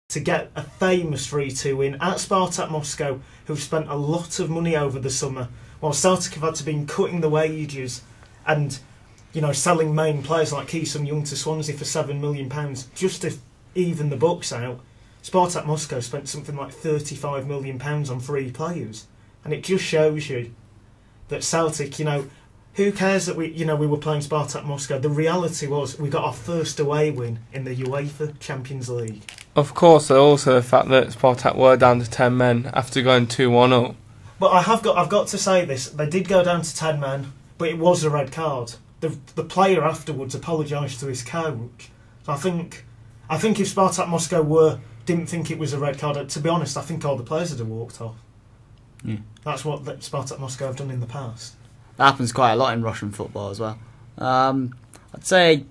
to get a famous 3-2 win at Spartak Moscow, who've spent a lot of money over the summer, while Celtic have had to be cutting the wages and, you know, selling main players like Ki Sung-yueng to Swansea for £7 million just to even the books out. Spartak Moscow spent something like £35 million on 3 players, and it just shows you that Celtic, you know, who cares that we were playing Spartak Moscow? The reality was we got our first away win in the UEFA Champions League. Of course, also the fact that Spartak were down to 10 men after going 2-1 up. But I've got to say this: they did go down to 10 men, but it was a red card. The player afterwards apologised to his coach. So I think if Spartak Moscow didn't think it was a red card, to be honest, I think all the players would have walked off. Yeah. That's what Spartak Moscow have done in the past. That happens quite a lot in Russian football as well. I'd say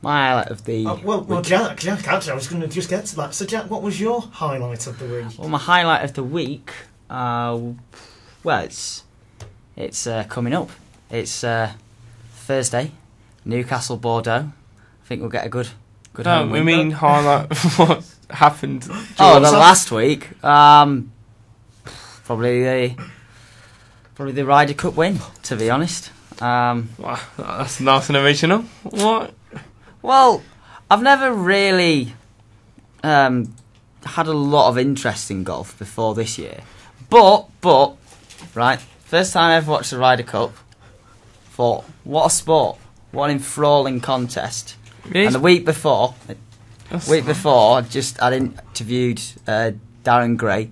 my highlight of the well, Jack, actually, I was going to just get to that. So, Jack, what was your highlight of the week? Well, my highlight of the week, it's coming up. It's Thursday, Newcastle Bordeaux. I think we'll get a good. No, we mean highlight what happened. Last week. Probably the Ryder Cup win, to be honest. Wow, that's nice and original. What? Well, I've never really had a lot of interest in golf before this year. But, right, first time I ever watched the Ryder Cup, thought, what a sport, what an enthralling contest. Really? And the week before, I'd interviewed Darren Gray.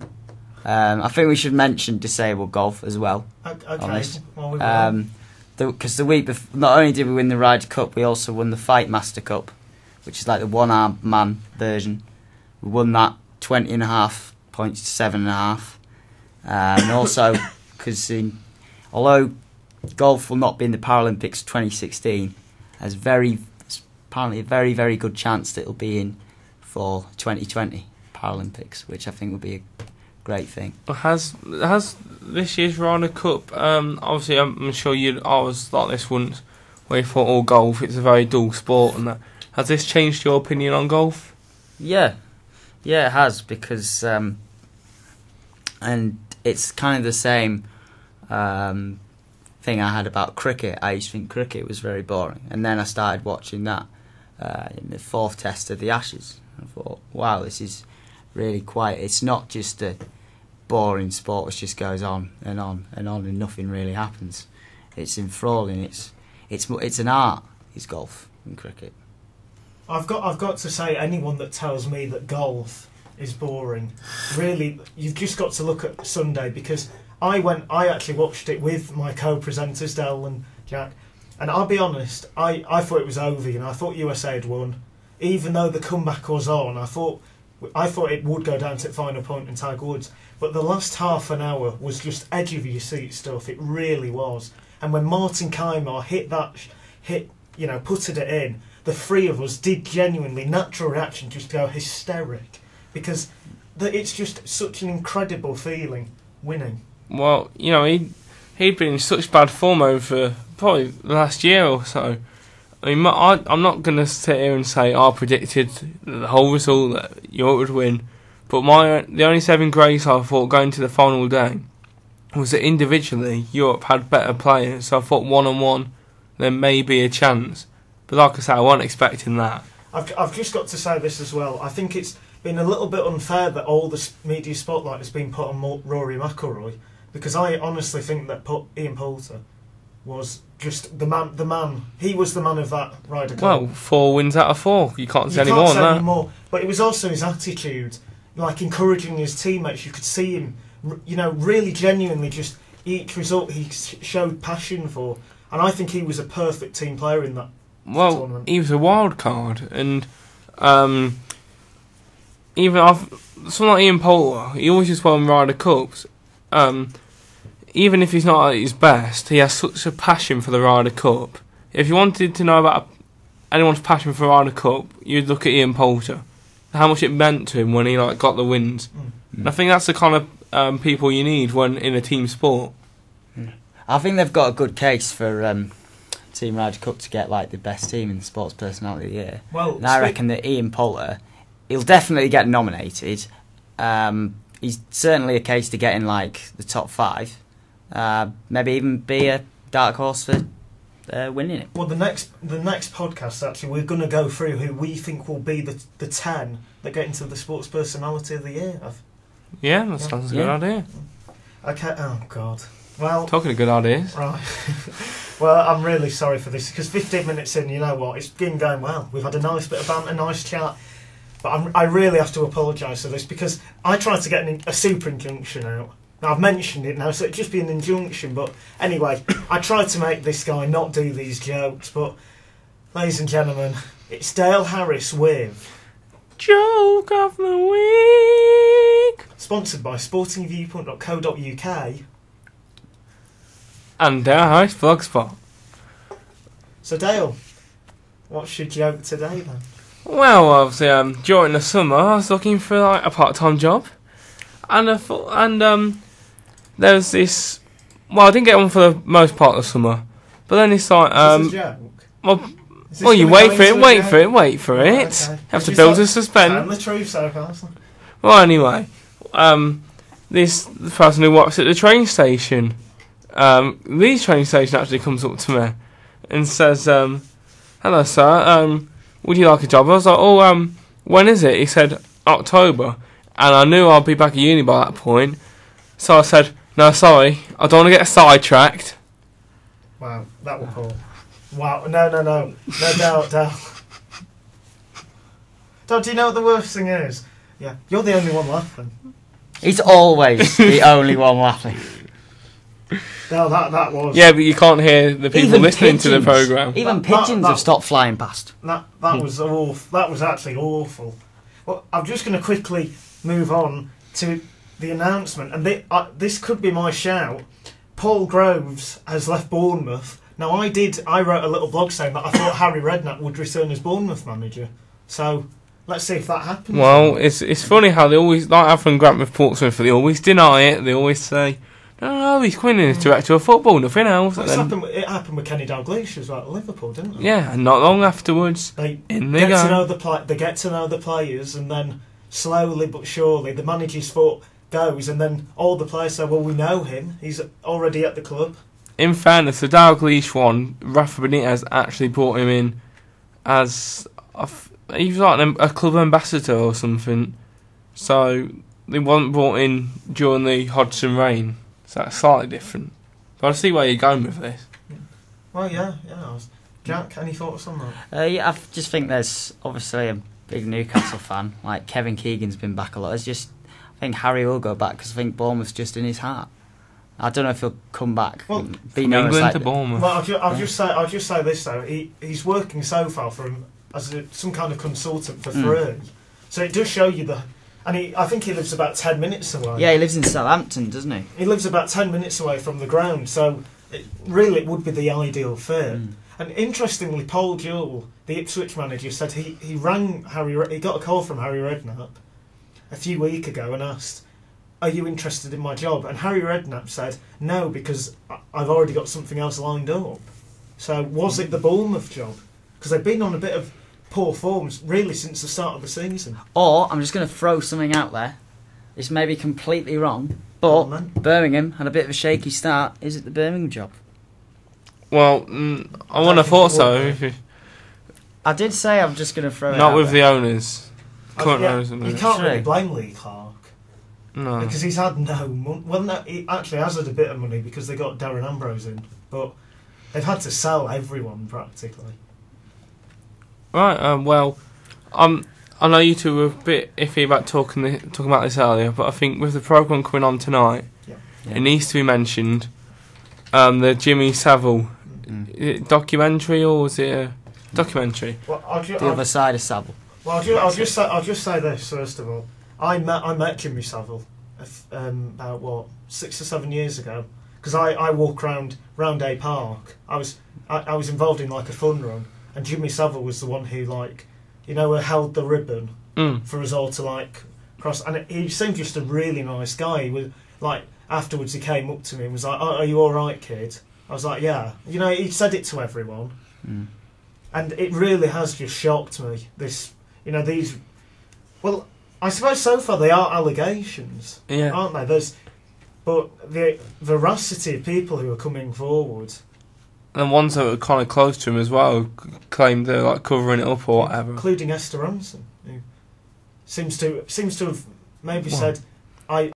I think we should mention disabled golf as well. Okay. Because the week before, not only did we win the Ryder Cup, we also won the Fight Master Cup, which is like the one-armed man version. We won that 20.5 points to 7.5. And also, because although golf will not be in the Paralympics 2016, there's apparently a very, very good chance that it'll be in for 2020 Paralympics, which I think will be a great thing. Has this year's Ryder Cup, obviously I'm sure you'd always thought this once, where you thought, golf, it's a very dull sport and that. Has this changed your opinion on golf? Yeah, it has, because and it's kind of the same thing I had about cricket. I used to think cricket was very boring, and then I started watching that in the 4th test of the Ashes. I thought, wow, this is really quite. It's not just a boring sport which just goes on and on and on and nothing really happens. It's enthralling. It's an art. Is golf and cricket. I've got to say, anyone that tells me that golf is boring, really, you've just got to look at Sunday, because I actually watched it with my co-presenters Del and Jack, and I'll be honest, I thought it was over. You know, I thought USA had won, even though the comeback was on. I thought it would go down to the final point and Tiger Woods, but the last half an hour was just edge of your seat stuff. It really was. And when Martin Kaymer putted it in, the 3 of us did genuinely, natural reaction, just go hysteric, because it's just such an incredible feeling winning. Well, you know, he'd been in such bad form over probably the last year or so. I mean, I'm not going to sit here and say I predicted the whole result that Europe would win, but the only saving grace I thought going to the final day was that individually Europe had better players, so I thought one-on-one there may be a chance. But like I said, I wasn't expecting that. I've just got to say this as well. I think it's been a little bit unfair that all the media spotlight has been put on Rory McIlroy, because I honestly think that Ian Poulter was just the man. He was the man of that Ryder Cup. Well, 4 wins out of 4. You can't say any more than that. More. But it was also his attitude, like encouraging his teammates. You could see him, really genuinely, just each result he showed passion for. And I think he was a perfect team player in that tournament. He was a wild card. And someone like Ian Poulter, he always just won Ryder Cups. Even if he's not at his best, he has such a passion for the Ryder Cup. If you wanted to know about anyone's passion for the Ryder Cup, you'd look at Ian Poulter. How much it meant to him when he got the wins. And I think that's the kind of people you need when in a team sport. I think they've got a good case for Team Ryder Cup to get the best team in Sports Personality of the Year. Well, and I reckon that Ian Poulter he'll definitely get nominated. He's certainly a case to get in like the top 5. Maybe even be a dark horse for winning it. Well, the next podcast, actually, we're going to go through who we think will be the 10 that get into the Sports Personality of the Year. Yeah, that sounds a good idea. Okay. Oh God. Well, talking of good ideas. Right. Well, I'm really sorry for this because 15 minutes in, you know what? It's been going well. We've had a nice bit of banter, nice chat. But I really have to apologise for this because I tried to get a super injunction out. Now, I've mentioned it now, so it'd just be an injunction. But anyway, I tried to make this guy not do these jokes. But, ladies and gentlemen, it's Dale Harris with Joke of the Week. Sponsored by sportingviewpoint.co.uk. And Dale Harris Blogspot. So, Dale, what's your joke today then? Well, obviously, during the summer, I was looking for like a part-time job, and I thought, there was this. Well, I didn't get one for the most part of the summer, but then it's like, Is this a joke? well, you wait for it. Okay. Have to build a suspense. Tell the truth, so fast. Well, anyway, this person who works at the train station, the train station actually comes up to me and says, "Hello, sir. Would you like a job?" I was like, "Oh, when is it?" He said, "October," and I knew I'd be back at uni by that point. So I said, "No, sorry, I don't want to get sidetracked." Wow, that was cool. Wow, no doubt. Do you know what the worst thing is? Yeah, you're the only one laughing. He's always the only one laughing. No, that was. Yeah, but you can't hear the people Even listening to the pigeons. programme. Even pigeons have stopped flying past. That was awful. That was actually awful. Well, I'm just going to quickly move on to the announcement, and this could be my shout. Paul Groves has left Bournemouth. Now, I wrote a little blog saying that I thought Harry Redknapp would return as Bournemouth manager. So let's see if that happens. Well, it's funny how they always, like Avram Grant with Portsmouth, they always deny it. They always say, no, he's coming in as director of football, nothing else. Well, it happened with Kenny Dalglish as well at Liverpool, didn't it? Yeah, and not long afterwards, they get to know the players, and then slowly but surely the manager's foot goes, and then all the players say, well, we know him, he's already at the club. In fairness, the Dalglish one, Rafa Benitez actually brought him in as he was like a club ambassador or something. So they weren't brought in during the Hodgson reign. So that's slightly different. But I see where you're going with this. Well, yeah. Jack, any thoughts on that? Yeah, I just think there's obviously a big Newcastle fan. Like Kevin Keegan's been back a lot. I think Harry will go back because I think Bournemouth's just in his heart. I don't know if he'll come back. Well, be from known England as to Bournemouth. Well, I'll just say this though. He's working so far as some kind of consultant for free. So it does show you I think he lives about 10 minutes away. Yeah, he lives in Southampton, doesn't he? He lives about 10 minutes away from the ground, so it would be the ideal fit. And interestingly, Paul Jewell, the Ipswich manager, said he rang he got a call from Harry Redknapp a few weeks ago and asked, "Are you interested in my job?" And Harry Redknapp said, "No, because I've already got something else lined up." So was it the Bournemouth job? Because they've been on a bit of poor forms really since the start of the season. Or I'm just going to throw something out there. This may be completely wrong, but Birmingham had a bit of a shaky start. Is it the Birmingham job? Well, I wouldn't have thought so. I did say I'm just going to throw it Not out with there. the owners. Current owners. You can't really blame Lee Clark. No. Because he's had no money. Well, no, he actually has had a bit of money because they got Darren Ambrose in. But they've had to sell everyone practically. Right, well, I know you two were a bit iffy about talking about this earlier, but I think with the programme coming on tonight, it needs to be mentioned. The Jimmy Savile documentary, or was it a documentary? Well, The other side of Savile. Well, I'll just say this first of all. I met Jimmy Savile about 6 or 7 years ago because I walk around Round A Park. I was involved in like a fun run. And Jimmy Savile was the one who, held the ribbon for us all to, cross. And he seemed just a really nice guy. He was, afterwards he came up to me and was like, "Oh, are you all right, kid?" I was like, "Yeah." He said it to everyone. And it really has just shocked me. This, Well, I suppose so far they are allegations, Yeah. aren't they? But the veracity of people who are coming forward, And the ones that were kind of close to him as well claimed they're like covering it up or whatever. including Esther Ranson, who seems to have maybe Well, said,